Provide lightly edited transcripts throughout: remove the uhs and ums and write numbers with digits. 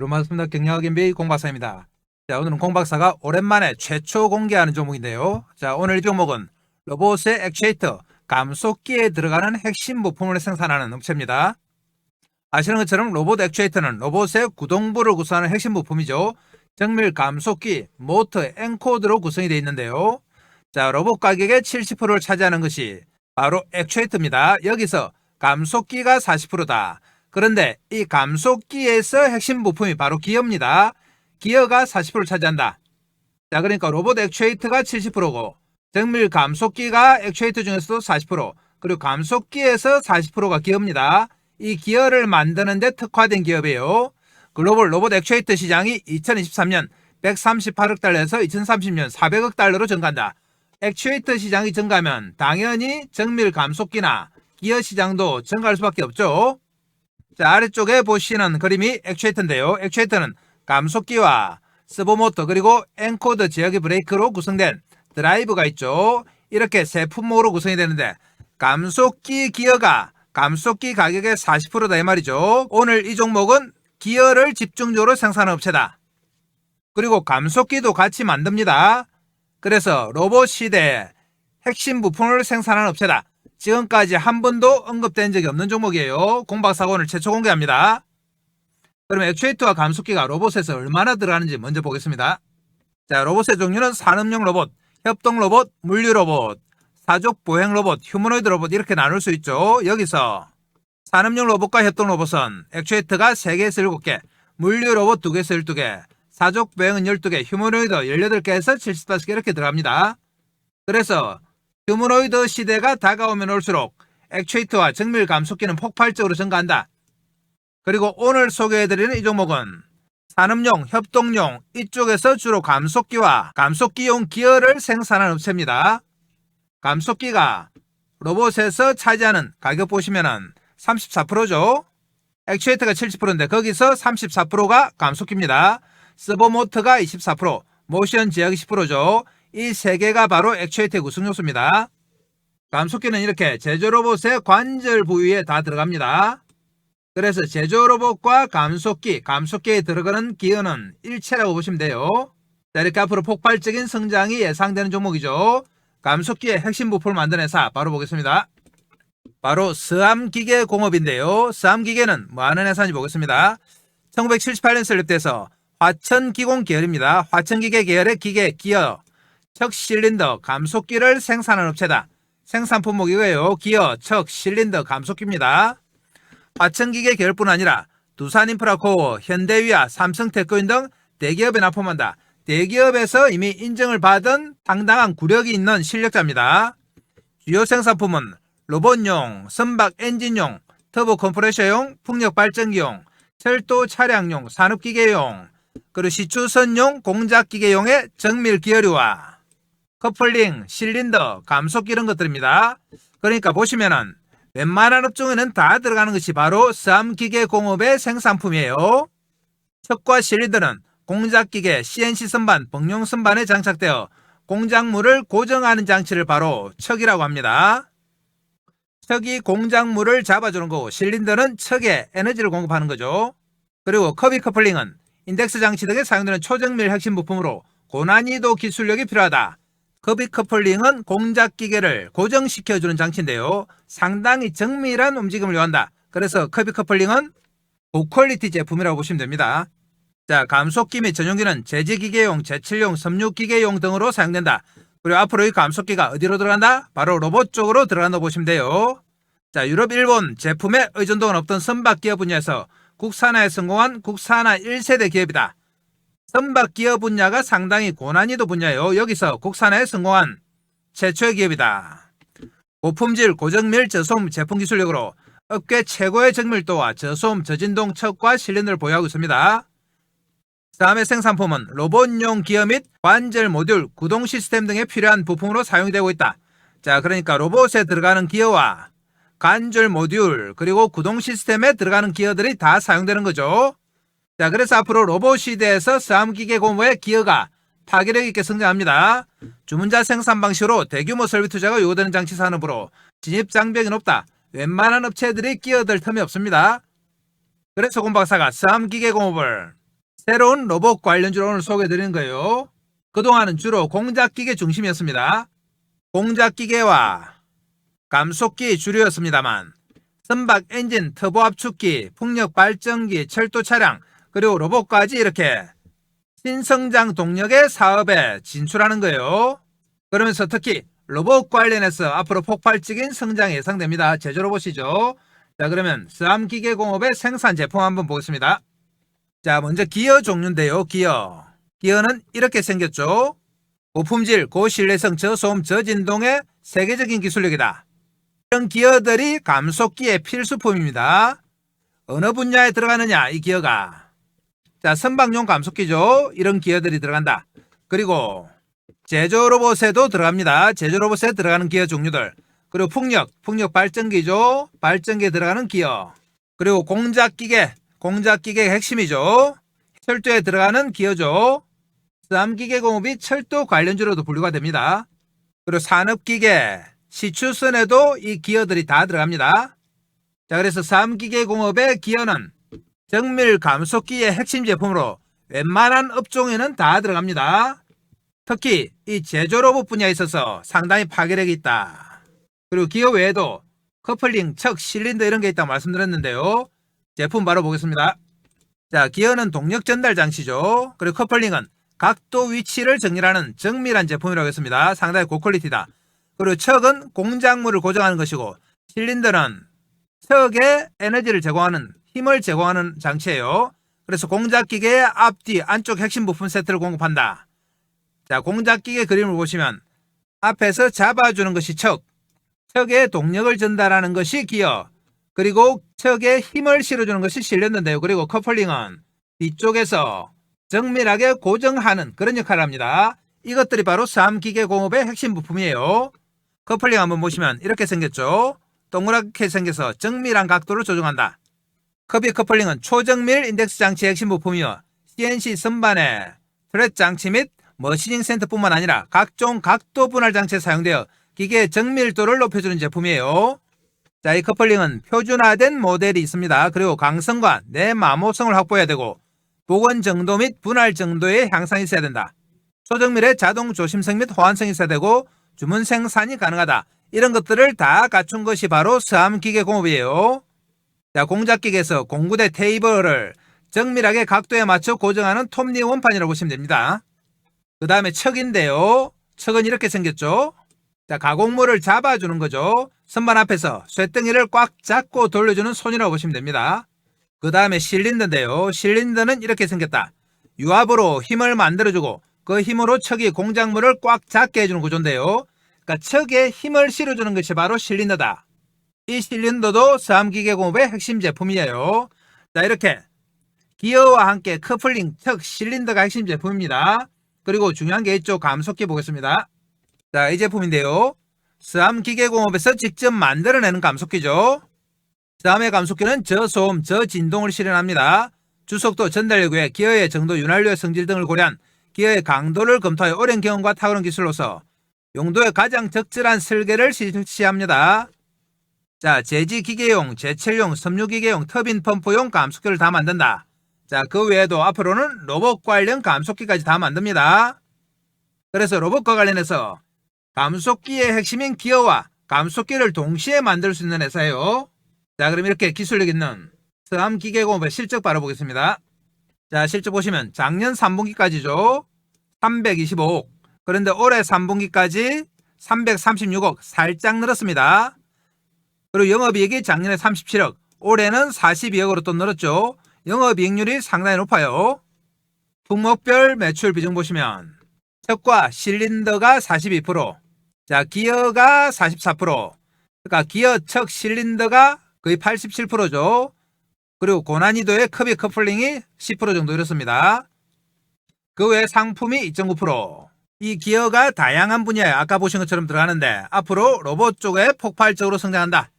반갑습니다. 경영학 MBA 공박사입니다. 자, 오늘은 공박사가 오랜만에 최초 공개하는 종목인데요. 자, 오늘 이 종목은 로봇의 액추에이터, 감속기에 들어가는 핵심 부품을 생산하는 업체입니다. 아시는 것처럼 로봇 액추에이터는 로봇의 구동부를 구성하는 핵심 부품이죠. 정밀 감속기, 모터, 엔코더로 구성이 되어 있는데요. 자, 로봇 가격의 70%를 차지하는 것이 바로 액추에이터입니다. 여기서 감속기가 40%다. 그런데 이 감속기에서 핵심 부품이 바로 기어입니다. 기어가 40%를 차지한다. 자, 그러니까 로봇 액추에이터가 70%고 정밀 감속기가 액추에이터 중에서도 40%, 그리고 감속기에서 40%가 기어입니다. 이 기어를 만드는데 특화된 기업이에요. 글로벌 로봇 액추에이터 시장이 2023년 138억 달러에서 2030년 400억 달러로 증가한다. 액추에이터 시장이 증가하면 당연히 정밀 감속기나 기어 시장도 증가할 수밖에 없죠. 자, 아래쪽에 보시는 그림이 액추에이터인데요. 액추에이터는 감속기와 서버모터 그리고 엔코더 제어기 브레이크로 구성된 드라이브가 있죠. 이렇게 세 품목으로 구성이 되는데 감속기 기어가 감속기 가격의 40%다 이 말이죠. 오늘 이 종목은 기어를 집중적으로 생산하는 업체다. 그리고 감속기도 같이 만듭니다. 그래서 로봇 시대에 핵심 부품을 생산하는 업체다. 지금까지 한 번도 언급된 적이 없는 종목이에요. 공박사가 오늘 최초 공개합니다. 그럼 액추에이터와 감속기가 로봇에서 얼마나 들어가는지 먼저 보겠습니다. 자, 로봇의 종류는 산업용 로봇, 협동 로봇, 물류 로봇, 사족 보행 로봇, 휴머노이드 로봇 이렇게 나눌 수 있죠. 여기서 산업용 로봇과 협동 로봇은 액추에이터가 3개에서 7개, 물류 로봇 2개에서 12개, 사족 보행은 12개, 휴머노이드 18개에서 75개 이렇게 들어갑니다. 그래서 휴머노이드 시대가 다가오면 올수록 액추에이터와 정밀 감속기는 폭발적으로 증가한다. 그리고 오늘 소개해드리는 이 종목은 산업용, 협동용 이쪽에서 주로 감속기와 감속기용 기어를 생산하는 업체입니다. 감속기가 로봇에서 차지하는 가격 보시면은 34%죠. 액추에이터가 70%인데 거기서 34%가 감속기입니다. 서버모터가 24%, 모션 제어기 10%죠. 이 세 개가 바로 액추에이터의 구성 요소입니다. 감속기는 이렇게 제조 로봇의 관절 부위에 다 들어갑니다. 그래서 제조 로봇과 감속기, 감속기에 들어가는 기어는 일체라고 보시면 돼요. 자, 이렇게 앞으로 폭발적인 성장이 예상되는 종목이죠. 감속기의 핵심 부품을 만드는 회사 바로 보겠습니다. 바로 스암기계공업인데요. 스암기계는 뭐하는 회사인지 보겠습니다. 1978년 설립돼서 화천기공 계열입니다. 화천기계 계열의 기계, 기어, 척 실린더, 감속기를 생산하는 업체다. 생산 품목이 이거예요. 기어, 척, 실린더, 감속기입니다. 화천기계 계열뿐 아니라 두산인프라코어, 현대위아, 삼성테크인 등 대기업에 납품한다. 대기업에서 이미 인정을 받은 당당한 구력이 있는 실력자입니다. 주요 생산품은 로봇용, 선박 엔진용, 터보 컴프레셔용, 풍력 발전기용, 철도 차량용, 산업기계용, 그리고 시추선용, 공작기계용의 정밀 기어류와 커플링, 실린더, 감속기 이런 것들입니다. 그러니까 보시면은 웬만한 업종에는 다 들어가는 것이 바로 스암기계공업의 생산품이에요. 척과 실린더는 공작기계, CNC 선반, 복용 선반에 장착되어 공작물을 고정하는 장치를 바로 척이라고 합니다. 척이 공작물을 잡아주는 거고 실린더는 척에 에너지를 공급하는 거죠. 그리고 커비 커플링은 인덱스 장치 등에 사용되는 초정밀 핵심 부품으로 고난이도 기술력이 필요하다. 커비 커플링은 공작기계를 고정시켜주는 장치인데요. 상당히 정밀한 움직임을 요한다. 그래서 커비 커플링은 고퀄리티 제품이라고 보시면 됩니다. 자, 감속기 및 전용기는 제지기계용, 제칠용, 섬유기계용 등으로 사용된다. 그리고 앞으로 이 감속기가 어디로 들어간다? 바로 로봇 쪽으로 들어간다고 보시면 돼요. 자, 유럽, 일본 제품에 의존도가 높던 선박기어 분야에서 국산화에 성공한 국산화 1세대 기업이다. 선박기어 분야가 상당히 고난이도 분야예요. 여기서 국산화에 성공한 최초의 기업이다. 고품질, 고정밀, 저소음 제품 기술력으로 업계 최고의 정밀도와 저소음, 저진동 척과 실린더를 보유하고 있습니다. 다음의 생산품은 로봇용 기어 및 관절 모듈, 구동 시스템 등에 필요한 부품으로 사용이 되고 있다. 자, 그러니까 로봇에 들어가는 기어와 관절 모듈 그리고 구동 시스템에 들어가는 기어들이 다 사용되는 거죠. 자, 그래서 앞으로 로봇 시대에서 스암기계공업의 기어가 파괴력 있게 성장합니다. 주문자 생산 방식으로 대규모 설비 투자가 요구되는 장치 산업으로 진입 장벽이 높다. 웬만한 업체들이 끼어들 틈이 없습니다. 그래서 공박사가 스암기계공업을 새로운 로봇 관련주를 오늘 소개해드리는 거예요. 그동안은 주로 공작기계 중심이었습니다. 공작기계와 감속기 주류였습니다만 선박 엔진, 터보 압축기, 풍력 발전기, 철도 차량, 그리고 로봇까지 이렇게 신성장 동력의 사업에 진출하는 거예요. 그러면서 특히 로봇 관련해서 앞으로 폭발적인 성장이 예상됩니다. 제조 로봇이죠. 자, 그러면 스암기계공업의 생산 제품 한번 보겠습니다. 자, 먼저 기어 종류인데요. 기어는 이렇게 생겼죠. 고품질, 고신뢰성, 저소음, 저진동의 세계적인 기술력이다. 이런 기어들이 감속기의 필수품입니다. 어느 분야에 들어가느냐, 이 기어가. 자, 선박용 감속기죠. 이런 기어들이 들어간다. 그리고 제조 로봇에도 들어갑니다. 제조 로봇에 들어가는 기어 종류들. 그리고 풍력 발전기죠. 발전기에 들어가는 기어. 그리고 공작기계의 핵심이죠. 철도에 들어가는 기어죠. 스암기계공업이 철도 관련주로도 분류가 됩니다. 그리고 산업기계, 시추선에도 이 기어들이 다 들어갑니다. 자, 그래서 스암기계공업의 기어는 정밀 감속기의 핵심 제품으로 웬만한 업종에는 다 들어갑니다. 특히 이 제조 로봇 분야에 있어서 상당히 파괴력이 있다. 그리고 기어 외에도 커플링, 척, 실린더 이런 게 있다고 말씀드렸는데요. 제품 바로 보겠습니다. 자, 기어는 동력 전달 장치죠. 그리고 커플링은 각도 위치를 정렬하는 정밀한 제품이라고 했습니다. 상당히 고퀄리티다. 그리고 척은 공작물을 고정하는 것이고 실린더는 척에 에너지를 제공하는 힘을 제공하는 장치예요. 그래서 공작기계의 앞뒤 안쪽 핵심 부품 세트를 공급한다. 자, 공작기계 그림을 보시면 앞에서 잡아주는 것이 척에 동력을 전달하는 것이 기어, 그리고 척에 힘을 실어주는 것이 실린더인데요. 그리고 커플링은 뒤쪽에서 정밀하게 고정하는 그런 역할을 합니다. 이것들이 바로 스암기계공업의 핵심 부품이에요. 커플링 한번 보시면 이렇게 생겼죠. 동그랗게 생겨서 정밀한 각도를 조정한다. 커비 커플링은 초정밀 인덱스 장치의 핵심 부품이며 CNC 선반의 트렛 장치 및 머시닝 센터뿐만 아니라 각종 각도 분할 장치에 사용되어 기계의 정밀도를 높여주는 제품이에요. 자, 이 커플링은 표준화된 모델이 있습니다. 그리고 강성과 내마모성을 확보해야 되고 복원 정도 및 분할 정도의 향상이 있어야 된다. 초정밀의 자동 조심성 및 호환성이 있어야 되고 주문 생산이 가능하다. 이런 것들을 다 갖춘 것이 바로 스암기계공업이에요. 자, 공작기계에서 공구대 테이블을 정밀하게 각도에 맞춰 고정하는 톱니 원판이라고 보시면 됩니다. 그 다음에 척인데요. 척은 이렇게 생겼죠. 자, 가공물을 잡아주는 거죠. 선반 앞에서 쇳덩이를 꽉 잡고 돌려주는 손이라고 보시면 됩니다. 그 다음에 실린더인데요. 실린더는 이렇게 생겼다. 유압으로 힘을 만들어주고 그 힘으로 척이 공작물을 꽉 잡게 해주는 구조인데요. 그러니까 척에 힘을 실어주는 것이 바로 실린더다. 이 실린더도 스암기계공업의 핵심 제품이에요. 자, 이렇게 기어와 함께 커플링, 척, 실린더가 핵심 제품입니다. 그리고 중요한 게 있죠. 감속기 보겠습니다. 자, 이 제품인데요. 스암기계공업에서 직접 만들어내는 감속기죠. 스암의 감속기는 저소음, 저진동을 실현합니다. 주속도, 전달력 외 기어의 정도, 윤활유의 성질 등을 고려한 기어의 강도를 검토하여 오랜 경험과 탁월한 기술로서 용도에 가장 적절한 설계를 실시합니다. 자, 제지기계용, 제철용, 섬유기계용, 터빈 펌프용 감속기를 다 만든다. 자, 그 외에도 앞으로는 로봇 관련 감속기까지 다 만듭니다. 그래서 로봇과 관련해서 감속기의 핵심인 기어와 감속기를 동시에 만들 수 있는 회사예요. 자, 그럼 이렇게 기술력 있는 스암기계공업의 실적 바로 보겠습니다. 자, 실적 보시면 작년 3분기까지죠. 325억. 그런데 올해 3분기까지 336억, 살짝 늘었습니다. 그리고 영업이익이 작년에 37억, 올해는 42억으로 또 늘었죠. 영업이익률이 상당히 높아요. 품목별 매출 비중 보시면 척과 실린더가 42%, 자, 기어가 44%, 그러니까 기어, 척, 실린더가 거의 87%죠. 그리고 고난이도의 커비 커플링이 10% 정도 이렇습니다. 그 외에 상품이 2.9%. 이 기어가 다양한 분야에 아까 보신 것처럼 들어가는데 앞으로 로봇 쪽에 폭발적으로 성장한다.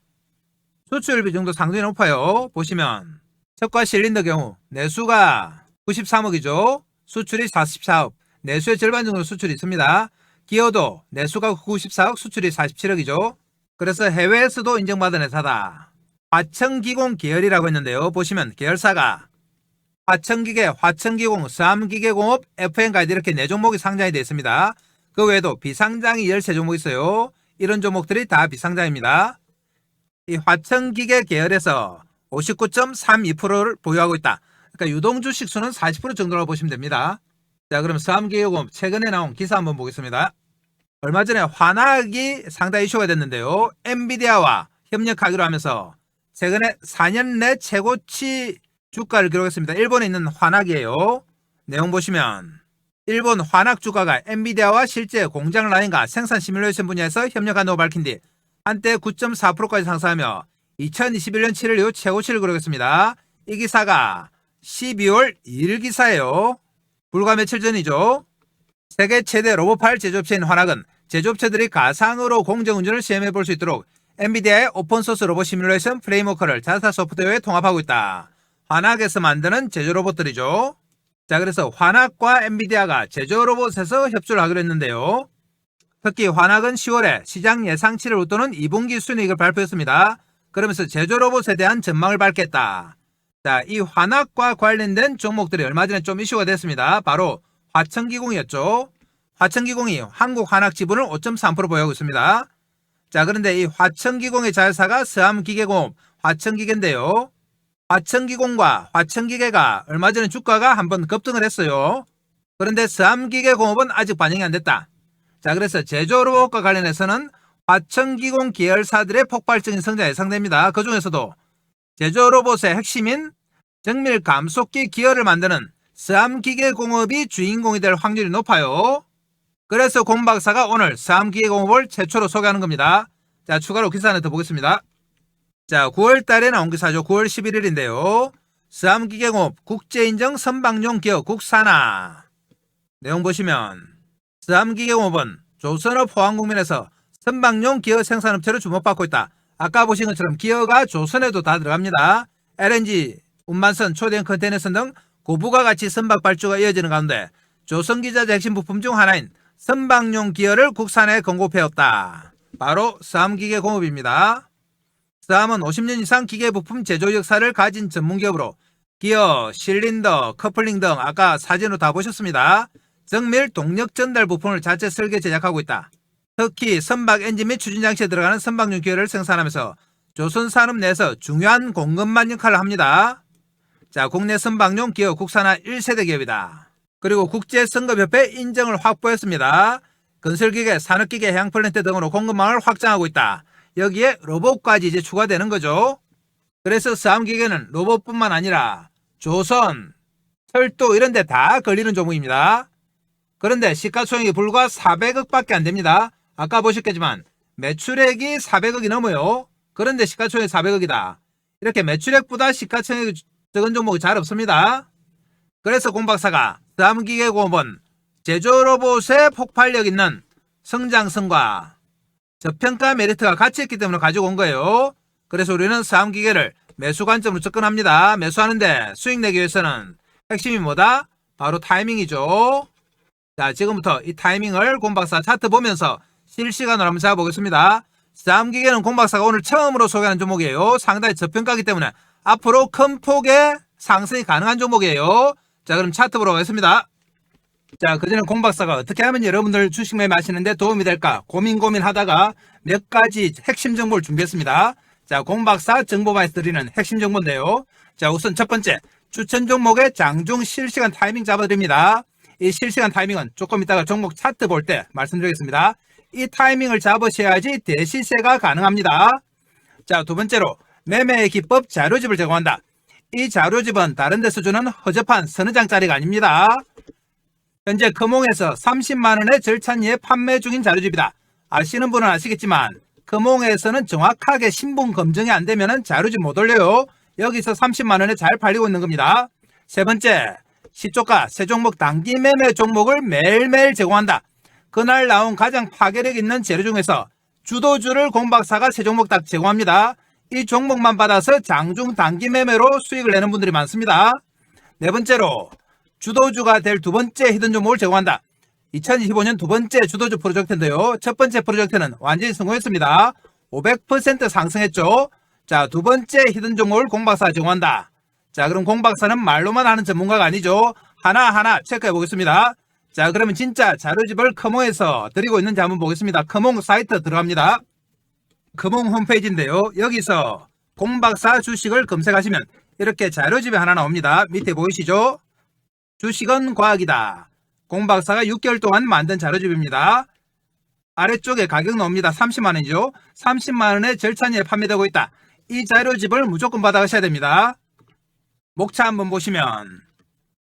수출 비중도 상당히 높아요. 보시면 척과 실린더 경우 내수가 93억이죠. 수출이 44억. 내수의 절반 정도 수출이 있습니다. 기어도 내수가 94억, 수출이 47억이죠. 그래서 해외에서도 인정받은 회사다. 화청기공 계열이라고 했는데요. 보시면 계열사가 화천기계, 화천기공, 수암기계공업, FN가이드 이렇게 4종목이 상장이 되어 있습니다. 그 외에도 비상장이 13종목 있어요. 이런 종목들이 다 비상장입니다. 이 화천기계 계열에서 59.32%를 보유하고 있다. 그러니까 유동주식 수는 40% 정도라고 보시면 됩니다. 자, 그럼 수암기계공업 최근에 나온 기사 한번 보겠습니다. 얼마 전에 환학이 상당히 이슈가 됐는데요. 엔비디아와 협력하기로 하면서 최근에 4년 내 최고치 주가를 기록했습니다. 일본에 있는 환학이에요. 내용 보시면 일본 환학 주가가 엔비디아와 실제 공장 라인과 생산 시뮬레이션 분야에서 협력한다고 밝힌 뒤 한때 9.4%까지 상승하며 2021년 7월 이후 최고치를 기록했습니다. 이 기사가 12월 2일 기사예요. 불과 며칠 전이죠. 세계 최대 로봇팔 제조업체인 환학은 제조업체들이 가상으로 공정운전을 시험해 볼 수 있도록 엔비디아의 오픈소스 로봇 시뮬레이션 프레임워크를 자사 소프트웨어에 통합하고 있다. 환학에서 만드는 제조 로봇들이죠. 자, 그래서 환학과 엔비디아가 제조 로봇에서 협조를 하기로 했는데요. 특히 환학은 10월에 시장 예상치를 웃도는 2분기 순이익을 발표했습니다. 그러면서 제조 로봇에 대한 전망을 밝혔다. 자, 이 환학과 관련된 종목들이 얼마 전에 좀 이슈가 됐습니다. 바로 화천기공이었죠. 화천기공이 한국환학 지분을 5.3% 보유하고 있습니다. 자, 그런데 이 화천기공의 자회사가 수암기계공업 화천기계인데요. 화천기공과 화천기계가 얼마 전에 주가가 한번 급등을 했어요. 그런데 수암기계공업은 아직 반영이 안 됐다. 자, 그래서 제조로봇과 관련해서는 화천기공 계열사들의 폭발적인 성장 예상됩니다. 그 중에서도 제조로봇의 핵심인 정밀 감속기 기어를 만드는 수암기계공업이 주인공이 될 확률이 높아요. 그래서 공 박사가 오늘 수암기계공업을 최초로 소개하는 겁니다. 자, 추가로 기사 하나 더 보겠습니다. 자, 9월 달에 나온 기사죠. 9월 11일인데요. 수암기계공업 국제인정 선박용 기어 국산화. 내용 보시면 수암기계공업은 조선업 호황국면에서 선박용 기어 생산업체로 주목받고 있다. 아까 보신 것처럼 기어가 조선에도 다 들어갑니다. LNG, 운반선, 초대형 컨테이너선 등 고부가 가치 선박 발주가 이어지는 가운데 조선기자재 핵심 부품 중 하나인 선박용 기어를 국산에 공급해왔다. 바로 수암기계공업입니다. 수암은 50년 이상 기계부품 제조 역사를 가진 전문기업으로 기어, 실린더, 커플링 등 아까 사진으로 다 보셨습니다. 정밀 동력 전달 부품을 자체 설계 제작하고 있다. 특히 선박 엔진 및 추진장치에 들어가는 선박용 기어를 생산하면서 조선산업 내에서 중요한 공급망 역할을 합니다. 자, 국내 선박용 기어 국산화 1세대 기업이다. 그리고 국제선급협회 인정을 확보했습니다. 건설기계, 산업기계, 해양플랜트 등으로 공급망을 확장하고 있다. 여기에 로봇까지 이제 추가되는 거죠. 그래서 수암기계는 로봇뿐만 아니라 조선, 철도 이런 데 다 걸리는 종목입니다. 그런데 시가총액이 불과 400억밖에 안 됩니다. 아까 보셨겠지만 매출액이 400억이 넘어요. 그런데 시가총액이 400억이다. 이렇게 매출액보다 시가총액이 적은 종목이 잘 없습니다. 그래서 공 박사가 수암기계공업은 제조로봇의 폭발력 있는 성장성과 저평가 메리트가 같이 있기 때문에 가지고 온 거예요. 그래서 우리는 수암기계를 매수 관점으로 접근합니다. 매수하는데 수익 내기 위해서는 핵심이 뭐다? 바로 타이밍이죠. 자, 지금부터 이 타이밍을 공 박사 차트 보면서 실시간으로 한번 잡아보겠습니다. 수암기계는 공 박사가 오늘 처음으로 소개하는 종목이에요. 상당히 저평가이기 때문에 앞으로 큰 폭의 상승이 가능한 종목이에요. 자, 그럼 차트 보러 가겠습니다. 자, 그전에 공 박사가 어떻게 하면 여러분들 주식 매매하시는데 도움이 될까 고민하다가 몇 가지 핵심 정보를 준비했습니다. 자, 공 박사 정보방에서 드리는 핵심 정보인데요. 자, 우선 첫 번째, 추천 종목의 장중 실시간 타이밍 잡아드립니다. 이 실시간 타이밍은 조금 이따가 종목 차트 볼 때 말씀드리겠습니다. 이 타이밍을 잡으셔야지 대시세가 가능합니다. 자, 두 번째로 매매의 기법 자료집을 제공한다. 이 자료집은 다른 데서 주는 허접한 서너 장짜리가 아닙니다. 현재 금홍에서 30만원의 절찬리에 판매 중인 자료집이다. 아시는 분은 아시겠지만 금홍에서는 정확하게 신분 검증이 안 되면 자료집 못 올려요. 여기서 30만원에 잘 팔리고 있는 겁니다. 세 번째, 시초가 세 종목 단기 매매 종목을 매일매일 제공한다. 그날 나온 가장 파괴력 있는 재료 중에서 주도주를 공 박사가 세 종목 다 제공합니다. 이 종목만 받아서 장중 단기 매매로 수익을 내는 분들이 많습니다. 네 번째로 주도주가 될 두 번째 히든 종목을 제공한다. 2025년 두 번째 주도주 프로젝트인데요. 첫 번째 프로젝트는 완전히 성공했습니다. 500% 상승했죠. 자, 두 번째 히든 종목을 공 박사가 제공한다. 자, 그럼 공 박사는 말로만 하는 전문가가 아니죠. 하나하나 체크해 보겠습니다. 자, 그러면 진짜 자료집을 커몽에서 드리고 있는지 한번 보겠습니다. 커몽 사이트 들어갑니다. 커몽 홈페이지인데요. 여기서 공 박사 주식을 검색하시면 이렇게 자료집이 하나 나옵니다. 밑에 보이시죠? 주식은 과학이다. 공 박사가 6개월 동안 만든 자료집입니다. 아래쪽에 가격 나옵니다. 30만원이죠. 30만원에 절찬리에 판매되고 있다. 이 자료집을 무조건 받아가셔야 됩니다. 목차 한번 보시면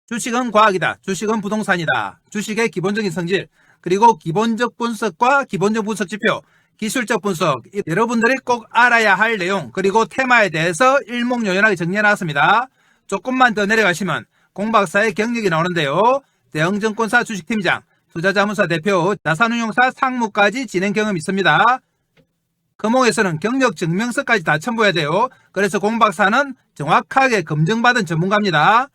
주식은 과학이다. 주식은 부동산이다. 주식의 기본적인 성질, 그리고 기본적 분석과 기본적 분석 지표, 기술적 분석, 여러분들이 꼭 알아야 할 내용, 그리고 테마에 대해서 일목요연하게 정리해놨습니다. 조금만 더 내려가시면 공박사의 경력이 나오는데요. 대형증권사 주식팀장, 투자자문사 대표, 자산운용사 상무까지 진행 경험이 있습니다. 금홍에서는 경력 증명서까지 다 첨부해야 돼요. 그래서 공박사는 정확하게 검증받은 전문가입니다.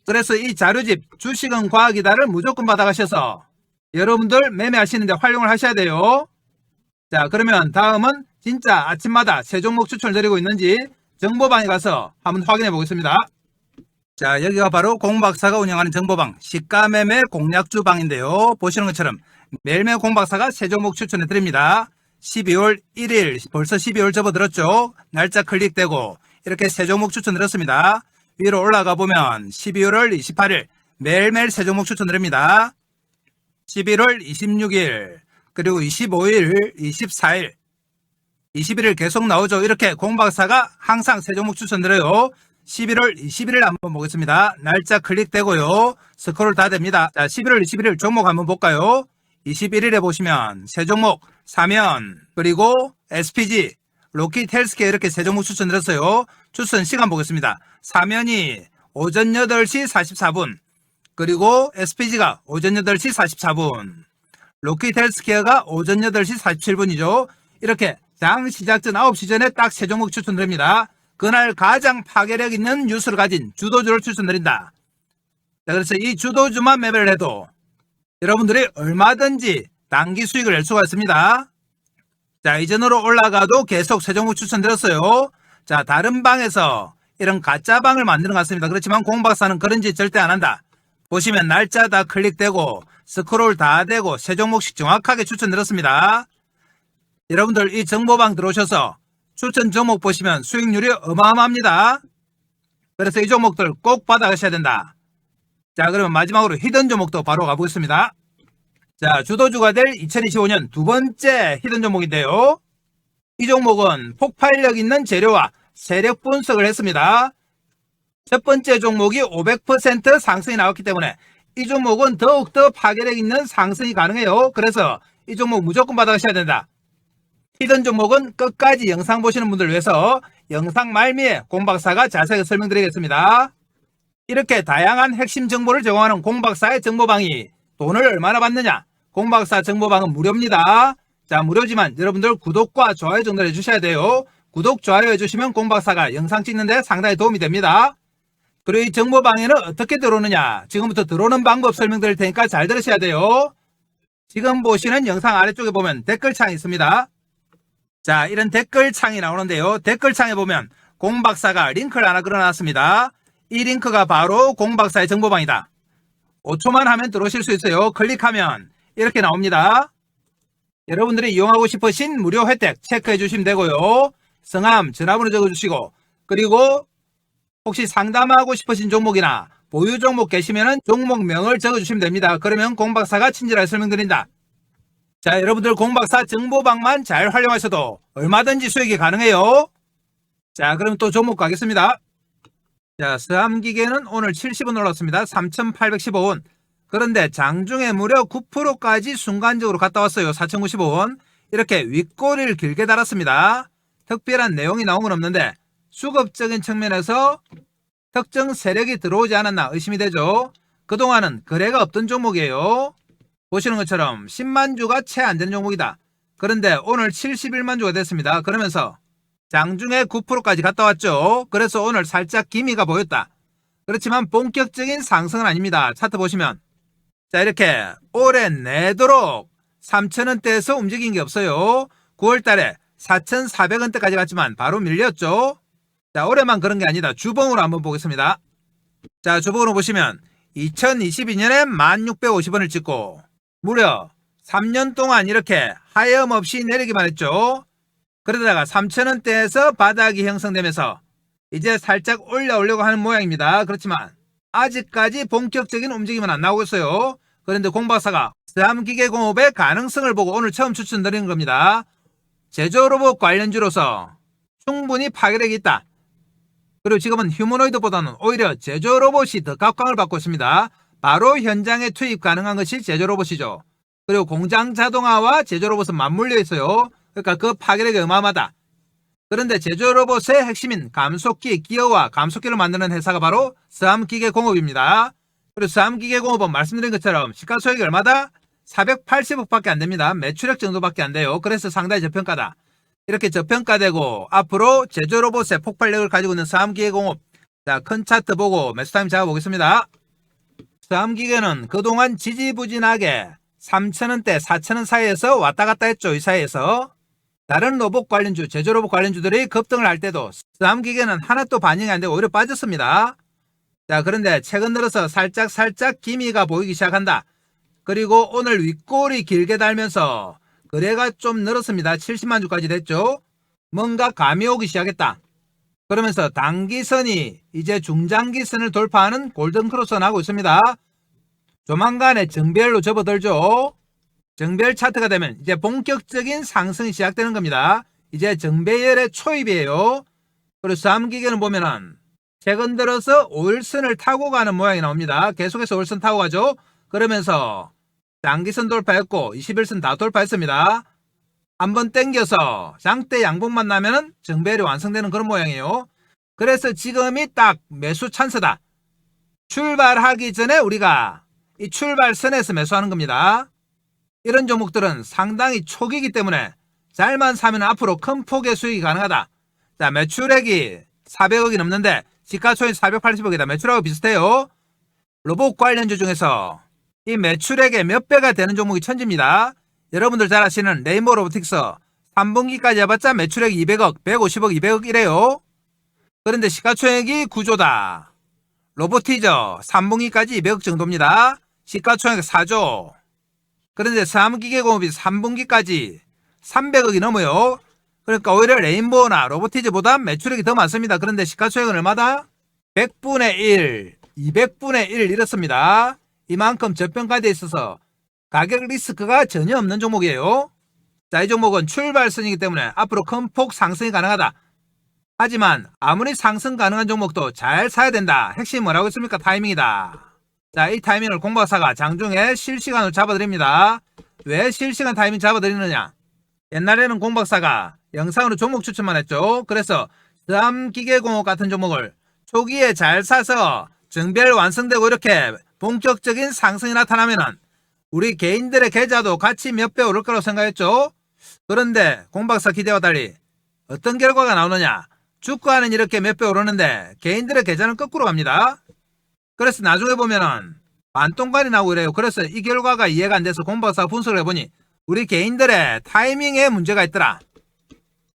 그래서 이 자료집 주식은 과학이다를 무조건 받아가셔서 여러분들 매매하시는데 활용을 하셔야 돼요. 자, 그러면 다음은 진짜 아침마다 새 종목 추천을 드리고 있는지 정보방에 가서 한번 확인해 보겠습니다. 자, 여기가 바로 공박사가 운영하는 정보방 시가매매 공략주 방인데요. 보시는 것처럼 매일매일 공박사가 새 종목 추천해 드립니다. 12월 1일 벌써 12월 접어들었죠. 날짜 클릭되고 이렇게 새 종목 추천 드렸습니다. 위로 올라가 보면 12월 28일 매일매일 새 종목 추천 드립니다. 11월 26일 그리고 25일 24일 21일 계속 나오죠. 이렇게 공박사가 항상 새 종목 추천 드려요. 11월 21일 한번 보겠습니다. 날짜 클릭되고요. 스크롤 다 됩니다. 자, 11월 21일 종목 한번 볼까요? 21일에 보시면 새 종목 사면, 그리고 SPG, 로킷 헬스케어 이렇게 새 종목 추천드렸어요. 추천 시간 보겠습니다. 사면이 오전 8시 44분, 그리고 SPG가 오전 8시 44분, 로킷 헬스케어가 오전 8시 47분이죠. 이렇게 장 시작 전 9시 전에 딱 새 종목 추천드립니다. 그날 가장 파괴력 있는 뉴스를 가진 주도주를 추천드린다. 자, 그래서 이 주도주만 매매를 해도 여러분들이 얼마든지 단기 수익을 낼 수가 있습니다. 자, 이전으로 올라가도 계속 새 종목 추천드렸어요. 자, 다른 방에서 이런 가짜 방을 만드는 것 같습니다. 그렇지만 공박사는 그런 짓 절대 안 한다. 보시면 날짜 다 클릭되고 스크롤 다 되고 새 종목씩 정확하게 추천드렸습니다. 여러분들 이 정보방 들어오셔서 추천 종목 보시면 수익률이 어마어마합니다. 그래서 이 종목들 꼭 받아가셔야 된다. 자, 그러면 마지막으로 히든 종목도 바로 가보겠습니다. 자, 주도주가 될 2025년 두 번째 히든 종목인데요. 이 종목은 폭발력 있는 재료와 세력 분석을 했습니다. 첫 번째 종목이 500% 상승이 나왔기 때문에 이 종목은 더욱더 파괴력 있는 상승이 가능해요. 그래서 이 종목 무조건 받아가셔야 된다. 히든 종목은 끝까지 영상 보시는 분들 위해서 영상 말미에 공박사가 자세하게 설명드리겠습니다. 이렇게 다양한 핵심 정보를 제공하는 공박사의 정보방이 돈을 얼마나 받느냐? 공박사 정보방은 무료입니다. 자, 무료지만 여러분들 구독과 좋아요 정도를 해주셔야 돼요. 구독, 좋아요 해주시면 공박사가 영상 찍는데 상당히 도움이 됩니다. 그리고 이 정보방에는 어떻게 들어오느냐? 지금부터 들어오는 방법 설명드릴 테니까 잘 들으셔야 돼요. 지금 보시는 영상 아래쪽에 보면 댓글창이 있습니다. 자, 이런 댓글창이 나오는데요. 댓글창에 보면 공박사가 링크를 하나 걸어놨습니다. 이 링크가 바로 공박사의 정보방이다. 5초만 하면 들어오실 수 있어요. 클릭하면 이렇게 나옵니다. 여러분들이 이용하고 싶으신 무료 혜택 체크해 주시면 되고요. 성함, 전화번호 적어주시고, 그리고 혹시 상담하고 싶으신 종목이나 보유 종목 계시면 종목명을 적어주시면 됩니다. 그러면 공박사가 친절하게 설명드린다. 자, 여러분들 공박사 정보방만 잘 활용하셔도 얼마든지 수익이 가능해요. 자, 그럼 또 종목 가겠습니다. 자, 서암기계는 오늘 70원 올랐습니다. 3,815원. 그런데 장중에 무려 9%까지 순간적으로 갔다 왔어요. 4,095원. 이렇게 윗꼬리를 길게 달았습니다. 특별한 내용이 나온 건 없는데 수급적인 측면에서 특정 세력이 들어오지 않았나 의심이 되죠. 그동안은 거래가 없던 종목이에요. 보시는 것처럼 10만 주가 채 안 되는 종목이다. 그런데 오늘 71만 주가 됐습니다. 그러면서 장중에 9%까지 갔다 왔죠. 그래서 오늘 살짝 기미가 보였다. 그렇지만 본격적인 상승은 아닙니다. 차트 보시면 자, 이렇게 올해 내도록 3,000원대에서 움직인 게 없어요. 9월달에 4,400원대까지 갔지만 바로 밀렸죠. 자, 올해만 그런 게 아니다. 주봉으로 한번 보겠습니다. 자, 주봉으로 보시면 2022년에 1650원을 찍고 무려 3년 동안 이렇게 하염없이 내리기만 했죠. 그러다가 3000원대에서 바닥이 형성되면서 이제 살짝 올려오려고 하는 모양입니다. 그렇지만 아직까지 본격적인 움직임은 안 나오고 있어요. 그런데 공박사가 스암기계공업의 가능성을 보고 오늘 처음 추천드리는 겁니다. 제조로봇 관련주로서 충분히 파괴력이 있다. 그리고 지금은 휴머노이드보다는 오히려 제조로봇이 더 각광을 받고 있습니다. 바로 현장에 투입 가능한 것이 제조로봇이죠. 그리고 공장 자동화와 제조로봇은 맞물려 있어요. 그러니까 그 파괴력이 어마어마하다. 그런데 제조로봇의 핵심인 감속기, 기어와 감속기를 만드는 회사가 바로 스암기계공업입니다. 그리고 스암기계공업은 말씀드린 것처럼 시가총액이 얼마다? 480억밖에 안 됩니다. 매출액 정도밖에 안 돼요. 그래서 상당히 저평가다. 이렇게 저평가되고 앞으로 제조로봇의 폭발력을 가지고 있는 스암기계공업. 자, 큰 차트 보고 매수타임 잡아보겠습니다. 스암기계는 그동안 지지부진하게 3,000원대, 4,000원 사이에서 왔다 갔다 했죠. 이 사이에서. 다른 로봇 관련주, 제조로봇 관련주들이 급등을 할 때도 스암기계는 하나도 반영이 안 되고 오히려 빠졌습니다. 자, 그런데 최근 들어서 살짝 기미가 보이기 시작한다. 그리고 오늘 윗골이 길게 달면서 거래가 좀 늘었습니다. 70만 주까지 됐죠. 뭔가 감이 오기 시작했다. 그러면서 단기선이 이제 중장기선을 돌파하는 골든크로스 나오고 있습니다. 조만간에 정배열로 접어들죠. 정배열 차트가 되면 이제 본격적인 상승이 시작되는 겁니다. 이제 정배열의 초입이에요. 그리고 스암기계는 보면은 최근 들어서 5일선을 타고 가는 모양이 나옵니다. 계속해서 5일선 타고 가죠. 그러면서 장기선 돌파했고 21선 다 돌파했습니다. 한번 땡겨서 장대 양봉만 나면은 정배열이 완성되는 그런 모양이에요. 그래서 지금이 딱 매수 찬스다. 출발하기 전에 우리가 이 출발선에서 매수하는 겁니다. 이런 종목들은 상당히 초기이기 때문에 잘만 사면 앞으로 큰 폭의 수익이 가능하다. 자, 매출액이 400억이 넘는데 시가총액 480억이다. 매출하고 비슷해요. 로봇 관련주 중에서 이 매출액의 몇 배가 되는 종목이 천지입니다. 여러분들 잘 아시는 레인보우 로보틱스 3분기까지 해봤자 매출액 200억, 150억, 200억 이래요. 그런데 시가총액이 9조다. 로보티저 3분기까지 200억 정도입니다. 시가총액 4조. 그런데 스암기계공업이 3분기까지 300억이 넘어요. 그러니까 오히려 레인보우나 로보티즈보다 매출액이 더 많습니다. 그런데 시가총액은 얼마다? 100분의 1, 200분의 1 이렇습니다. 이만큼 저평가되어 있어서 가격 리스크가 전혀 없는 종목이에요. 자, 이 종목은 출발선이기 때문에 앞으로 큰 폭 상승이 가능하다. 하지만 아무리 상승 가능한 종목도 잘 사야 된다. 핵심이 뭐라고 했습니까? 타이밍이다. 자, 이 타이밍을 공박사가 장중에 실시간으로 잡아드립니다. 왜 실시간 타이밍 잡아드리느냐? 옛날에는 공박사가 영상으로 종목 추천만 했죠. 그래서 스암기계공업 같은 종목을 초기에 잘 사서 정배열 완성되고 이렇게 본격적인 상승이 나타나면은 우리 개인들의 계좌도 같이 몇 배 오를 거라고 생각했죠. 그런데 공박사 기대와 달리 어떤 결과가 나오느냐? 주가는 이렇게 몇 배 오르는데 개인들의 계좌는 거꾸로 갑니다. 그래서 나중에 보면은 반동간이 나오고 이래요. 그래서 이 결과가 이해가 안 돼서 공박사가 분석을 해보니 우리 개인들의 타이밍에 문제가 있더라.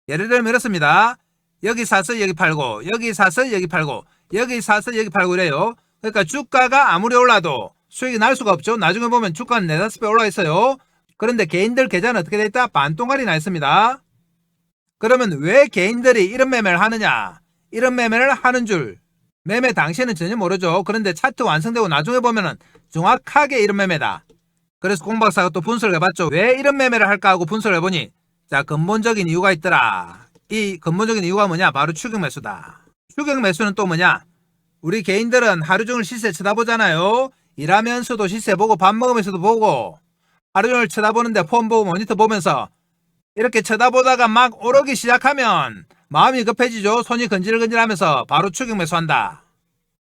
예를 들면 이렇습니다. 여기 사서 여기 팔고, 여기 사서 여기 팔고, 여기 사서 여기 팔고 이래요. 그러니까 주가가 아무리 올라도 수익이 날 수가 없죠. 나중에 보면 주가는 4-5배 올라 있어요. 그런데 개인들 계좌는 어떻게 돼 있다? 반동간이 나 있습니다. 그러면 왜 개인들이 이런 매매를 하느냐? 이런 매매를 하는 줄 매매 당시에는 전혀 모르죠. 그런데 차트 완성되고 나중에 보면은 정확하게 이런 매매다. 그래서 공박사가 또 분석을 해봤죠. 왜 이런 매매를 할까 하고 분석을 해보니 자, 근본적인 이유가 있더라. 이 근본적인 이유가 뭐냐? 바로 추격 매수다. 추격 매수는 또 뭐냐? 우리 개인들은 하루 종일 시세 쳐다보잖아요. 일하면서도 시세 보고 밥 먹으면서도 보고 하루 종일 쳐다보는데 폰 보고 모니터 보면서 이렇게 쳐다보다가 막 오르기 시작하면 마음이 급해지죠. 손이 건질건질하면서 바로 추격 매수한다.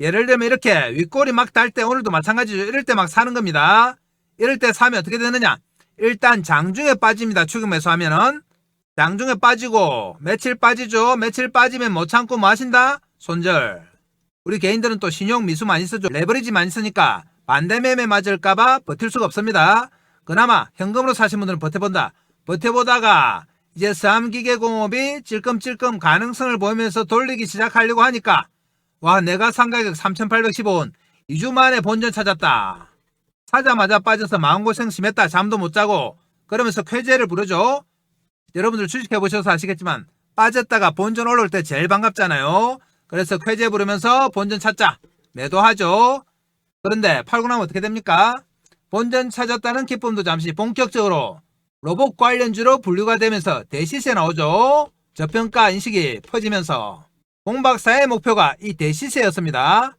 예를 들면 이렇게 윗골이 막 달 때 오늘도 마찬가지죠. 이럴 때 막 사는 겁니다. 이럴 때 사면 어떻게 되느냐? 일단 장중에 빠집니다. 추격 매수하면은 장중에 빠지고 며칠 빠지죠. 며칠 빠지면 못 참고 뭐 하신다? 손절. 우리 개인들은 또 신용 미수 많이 쓰죠. 레버리지 많이 쓰니까 반대 매매 맞을까봐 버틸 수가 없습니다. 그나마 현금으로 사신 분들은 버텨본다. 버텨보다가 이제 삼기계공업이 찔끔찔끔 가능성을 보이면서 돌리기 시작하려고 하니까 와, 내가 산 가격 3,815원 2주 만에 본전 찾았다. 사자마자 빠져서 마음고생 심했다. 잠도 못 자고 그러면서 쾌재를 부르죠. 여러분들 주식해보셔서 아시겠지만 빠졌다가 본전 올라올 때 제일 반갑잖아요. 그래서 쾌재 부르면서 본전 찾자 매도하죠. 그런데 팔고 나면 어떻게 됩니까? 본전 찾았다는 기쁨도 잠시 본격적으로 로봇 관련주로 분류가 되면서 대시세 나오죠. 저평가 인식이 퍼지면서 공박사의 목표가 이 대시세였습니다.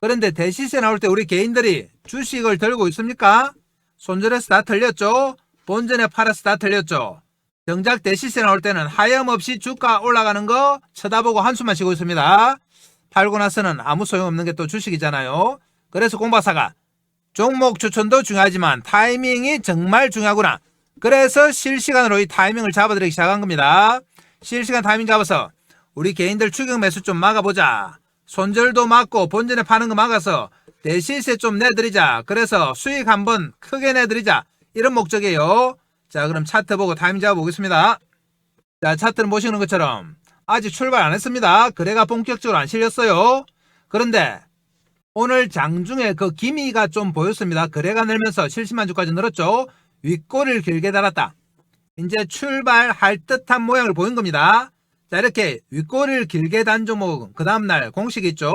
그런데 대시세 나올 때 우리 개인들이 주식을 들고 있습니까? 손절해서 다 틀렸죠. 본전에 팔아서 다 틀렸죠. 정작 대시세 나올 때는 하염없이 주가 올라가는 거 쳐다보고 한숨만 쉬고 있습니다. 팔고 나서는 아무 소용없는 게 또 주식이잖아요. 그래서 공박사가 종목 추천도 중요하지만 타이밍이 정말 중요하구나. 그래서 실시간으로 이 타이밍을 잡아드리기 시작한 겁니다. 실시간 타이밍 잡아서 우리 개인들 추격 매수 좀 막아보자. 손절도 막고 본전에 파는 거 막아서 대시세 좀 내드리자. 그래서 수익 한번 크게 내드리자. 이런 목적이에요. 자, 그럼 차트 보고 타이밍 잡아보겠습니다. 자, 차트는 보시는 것처럼 아직 출발 안 했습니다. 거래가 본격적으로 안 실렸어요. 그런데 오늘 장중에 그 기미가 좀 보였습니다. 거래가 늘면서 70만 주까지 늘었죠. 윗꼬리를 길게 달았다. 이제 출발할 듯한 모양을 보인 겁니다. 자, 이렇게 윗꼬리를 길게 단 종목은 그 다음날 공식 있죠.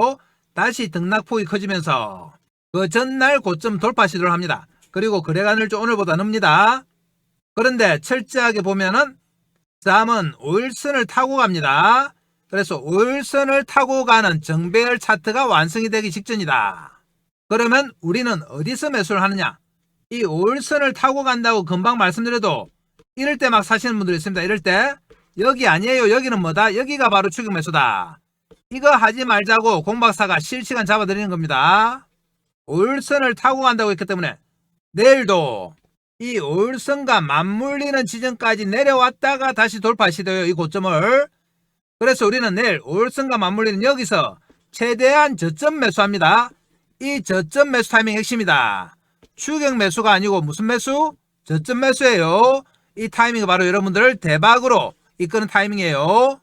다시 등락폭이 커지면서 그 전날 고점 돌파 시도를 합니다. 그리고 거래가 늘죠. 오늘보다 늡니다. 그런데 철저하게 보면은 다음은 5일선을 타고 갑니다. 그래서 5일선을 타고 가는 정배열 차트가 완성이 되기 직전이다. 그러면 우리는 어디서 매수를 하느냐? 이 5일선을 타고 간다고 금방 말씀드려도 이럴 때 막 사시는 분들이 있습니다. 이럴 때 여기 아니에요. 여기는 뭐다? 여기가 바로 추격 매수다. 이거 하지 말자고 공박사가 실시간 잡아드리는 겁니다. 5일선을 타고 간다고 했기 때문에 내일도 이 5일선과 맞물리는 지점까지 내려왔다가 다시 돌파 시도해요. 이 고점을. 그래서 우리는 내일 5일선과 맞물리는 여기서 최대한 저점 매수합니다. 이 저점 매수 타이밍 핵심이다. 추격 매수가 아니고 무슨 매수? 저점 매수예요. 이 타이밍이 바로 여러분들을 대박으로 이끄는 타이밍이에요.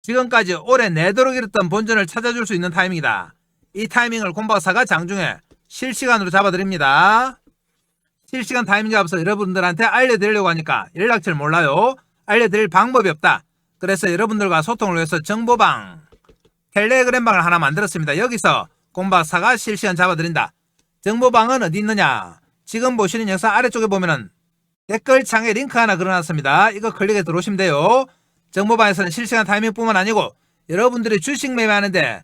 지금까지 올해 내도록 잃었던 본전을 찾아줄 수 있는 타이밍이다. 이 타이밍을 공박사가 장중에 실시간으로 잡아드립니다. 실시간 타이밍 잡아서 여러분들한테 알려드리려고 하니까 연락처를 몰라요. 알려드릴 방법이 없다. 그래서 여러분들과 소통을 위해서 정보방 텔레그램방을 하나 만들었습니다. 여기서 공박사가 실시간 잡아드린다. 정보방은 어디 있느냐? 지금 보시는 영상 아래쪽에 보면은 댓글창에 링크 하나 걸어놨습니다. 이거 클릭해 들어오시면 돼요. 정보방에서는 실시간 타이밍뿐만 아니고 여러분들이 주식 매매하는데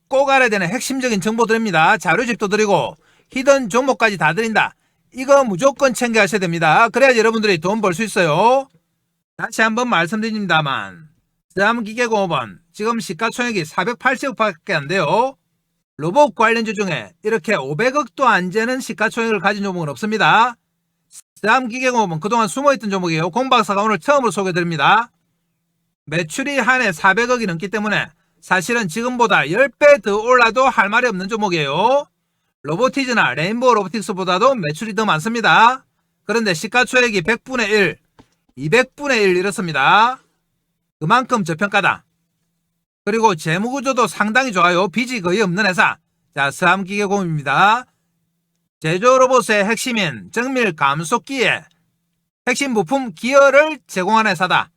꼭 알아야 되는 핵심적인 정보 드립니다. 자료집도 드리고 히든 종목까지 다 드린다. 이거 무조건 챙겨 하셔야 됩니다. 그래야지 여러분들이 돈 벌 수 있어요. 다시 한번 말씀드립니다만 삼기계공업은 지금 시가총액이 480억밖에 안 돼요. 로봇 관련주 중에 이렇게 500억도 안 되는 시가총액을 가진 종목은 없습니다. 삼기계공업은 그동안 숨어있던 종목이에요. 공박사가 오늘 처음으로 소개해드립니다. 매출이 한 해 400억이 넘기 때문에 사실은 지금보다 10배 더 올라도 할 말이 없는 종목이에요. 로보티즈나 레인보우 로보틱스보다도 매출이 더 많습니다. 그런데 시가총액이 100분의 1, 200분의 1 이렇습니다. 그만큼 저평가다. 그리고 재무구조도 상당히 좋아요. 빚이 거의 없는 회사. 자, 삼기계공업입니다. 제조로봇의 핵심인 정밀 감속기에 핵심 부품 기어를 제공하는 회사다.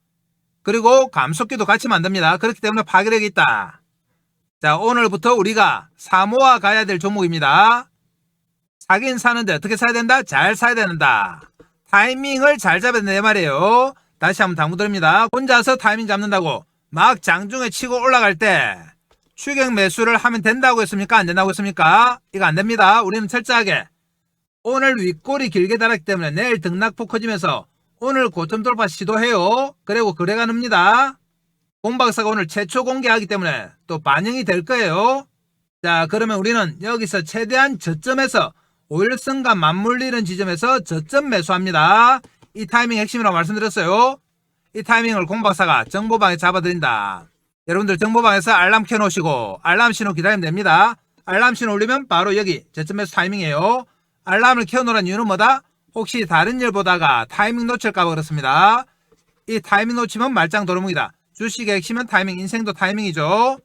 그리고 감속기도 같이 만듭니다. 그렇기 때문에 파괴력이 있다. 자, 오늘부터 우리가 사모아 가야 될 종목입니다. 사긴 사는데 어떻게 사야 된다? 잘 사야 된다. 타이밍을 잘 잡아야 된다 말이에요. 다시 한번 당부드립니다. 혼자서 타이밍 잡는다고 막 장중에 치고 올라갈 때 추격 매수를 하면 된다고 했습니까? 안 된다고 했습니까? 이거 안 됩니다. 우리는 철저하게 오늘 윗골이 길게 달았기 때문에 내일 등락폭 커지면서 오늘 고점 돌파 시도해요. 그리고 거래가 늡니다. 공박사가 오늘 최초 공개하기 때문에 또 반영이 될 거예요. 자, 그러면 우리는 여기서 최대한 저점에서 5일선과 맞물리는 지점에서 저점 매수합니다. 이 타이밍 핵심이라고 말씀드렸어요. 이 타이밍을 공박사가 정보방에 잡아드린다. 여러분들 정보방에서 알람 켜놓으시고 알람 신호 기다리면 됩니다. 알람 신호 올리면 바로 여기 저점 매수 타이밍이에요. 알람을 켜놓으란 이유는 뭐다? 혹시 다른 일 보다가 타이밍 놓칠까 봐 그렇습니다. 이 타이밍 놓치면 말짱 도루묵이다. 주식의 핵심은 타이밍, 인생도 타이밍이죠.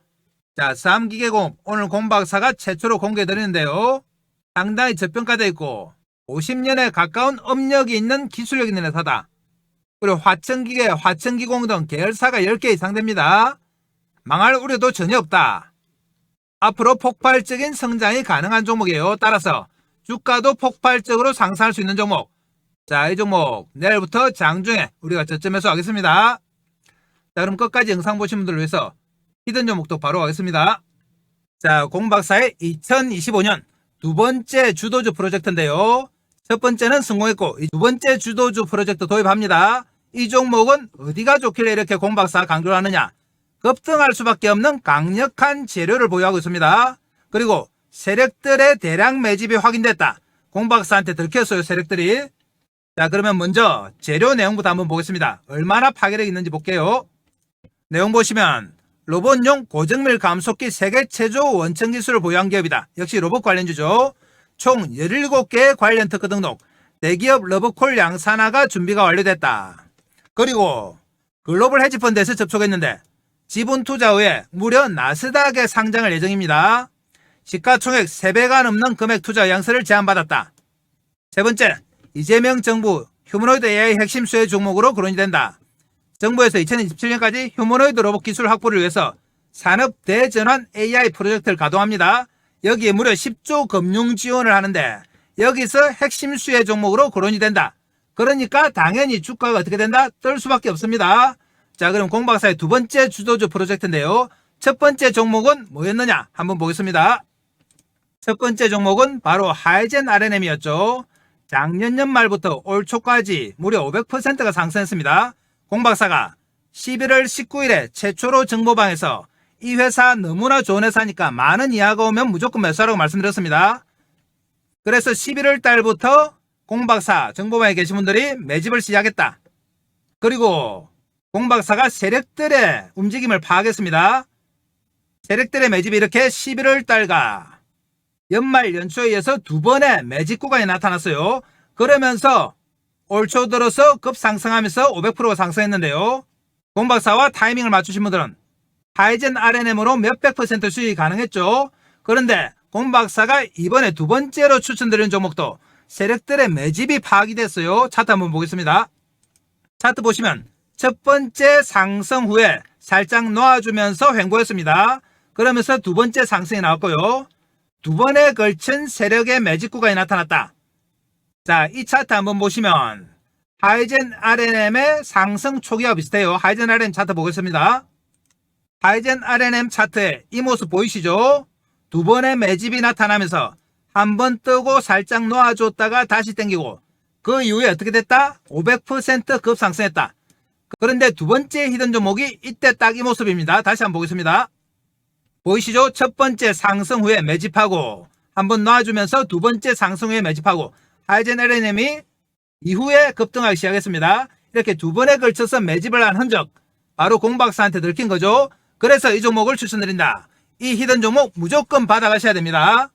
자, 삼기계공업 오늘 공박사가 최초로 공개해드리는데요. 상당히 저평가되어 있고 50년에 가까운 업력이 있는 기술력 있는 회사다. 그리고 화천기계, 화천기공 등 계열사가 10개 이상 됩니다. 망할 우려도 전혀 없다. 앞으로 폭발적인 성장이 가능한 종목이에요. 따라서 주가도 폭발적으로 상승할 수 있는 종목. 자, 이 종목 내일부터 장중에 우리가 저점 매수하겠습니다. 자, 그럼 끝까지 영상 보신 분들을 위해서 히든 종목도 바로 하겠습니다. 자, 공박사의 2025년 두 번째 주도주 프로젝트인데요. 첫 번째는 성공했고 두 번째 주도주 프로젝트 도입합니다. 이 종목은 어디가 좋길래 이렇게 공박사 강조를 하느냐. 급등할 수밖에 없는 강력한 재료를 보유하고 있습니다. 그리고 세력들의 대량 매집이 확인됐다. 공박사한테 들켰어요, 세력들이. 자, 그러면 먼저 재료 내용부터 한번 보겠습니다. 얼마나 파괴력이 있는지 볼게요. 내용 보시면 로봇용 고정밀 감속기 세계 최초 원천 기술을 보유한 기업이다. 역시 로봇 관련주죠. 총 17개의 관련 특허 등록, 대기업 러브콜 양산화가 준비가 완료됐다. 그리고 글로벌 헤지펀드에서 접촉했는데 지분 투자 후에 무려 나스닥에 상장할 예정입니다. 시가총액 3배가 넘는 금액 투자 의향서를 제안받았다. 세 번째, 이재명 정부 휴머노이드 AI 핵심 수혜 종목으로 거론이 된다. 정부에서 2027년까지 휴머노이드 로봇 기술 확보를 위해서 산업 대전환 AI 프로젝트를 가동합니다. 여기에 무려 10조 금융 지원을 하는데 여기서 핵심 수혜 종목으로 거론이 된다. 그러니까 당연히 주가가 어떻게 된다? 뜰 수밖에 없습니다. 자, 그럼 공박사의 두 번째 주도주 프로젝트인데요. 첫 번째 종목은 뭐였느냐? 한번 보겠습니다. 첫 번째 종목은 바로 하이젠 RNM이었죠. 작년 연말부터 올 초까지 무려 500%가 상승했습니다. 공박사가 11월 19일에 최초로 정보방에서 이 회사 너무나 좋은 회사니까 많은 이하가 오면 무조건 매수하라고 말씀드렸습니다. 그래서 11월 달부터 공박사 정보방에 계신 분들이 매집을 시작했다. 그리고 공박사가 세력들의 움직임을 파악했습니다. 세력들의 매집이 이렇게 11월 달과 연말 연초에 이어서 두 번의 매집 구간이 나타났어요. 그러면서 올 초 들어서 급상승하면서 500%가 상승했는데요. 공박사와 타이밍을 맞추신 분들은 하이젠 RNM으로 몇백 % 수익이 가능했죠. 그런데 공박사가 이번에 두 번째로 추천드리는 종목도 세력들의 매집이 파악이 됐어요. 차트 한번 보겠습니다. 차트 보시면 첫 번째 상승 후에 살짝 놓아주면서 횡보했습니다. 그러면서 두 번째 상승이 나왔고요. 두 번에 걸친 세력의 매집 구간이 나타났다. 자, 이 차트 한번 보시면 하이젠 RNM의 상승 초기와 비슷해요. 하이젠 RNM 차트 보겠습니다. 하이젠 RNM 차트에 이 모습 보이시죠? 두 번의 매집이 나타나면서 한 번 뜨고 살짝 놓아줬다가 다시 땡기고 그 이후에 어떻게 됐다? 500% 급상승했다. 그런데 두 번째 히든 종목이 이때 딱 이 모습입니다. 다시 한번 보겠습니다. 보이시죠? 첫 번째 상승 후에 매집하고 한번 놔주면서 두 번째 상승 후에 매집하고 하이젠 RNM이 이후에 급등하기 시작했습니다. 이렇게 두 번에 걸쳐서 매집을 한 흔적, 바로 공박사한테 들킨 거죠. 그래서 이 종목을 추천드린다. 이 히든 종목 무조건 받아가셔야 됩니다.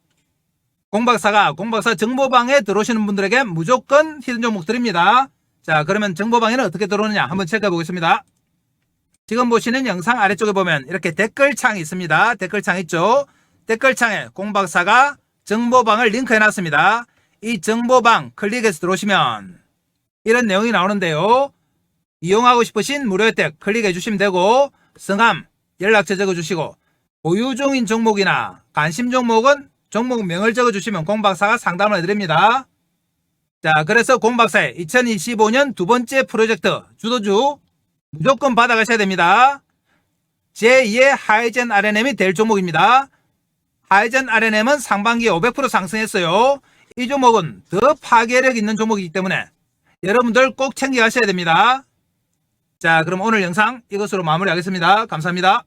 공박사 정보방에 들어오시는 분들에게 무조건 히든 종목 드립니다. 자, 그러면 정보방에는 어떻게 들어오느냐 한번 체크해 보겠습니다. 지금 보시는 영상 아래쪽에 보면 이렇게 댓글창이 있습니다. 댓글창 있죠? 댓글창에 공박사가 정보방을 링크해 놨습니다. 이 정보방 클릭해서 들어오시면 이런 내용이 나오는데요. 이용하고 싶으신 무료 혜택 클릭해 주시면 되고 성함, 연락처 적어주시고 보유 중인 종목이나 관심 종목은 종목명을 적어주시면 공박사가 상담을 해드립니다. 자, 그래서 공박사의 2025년 두 번째 프로젝트 주도주 무조건 받아가셔야 됩니다. 제2의 하이젠 RNM이 될 종목입니다. 하이젠 RNM은 상반기에 500% 상승했어요. 이 종목은 더 파괴력 있는 종목이기 때문에 여러분들 꼭 챙겨가셔야 됩니다. 자, 그럼 오늘 영상 이것으로 마무리하겠습니다. 감사합니다.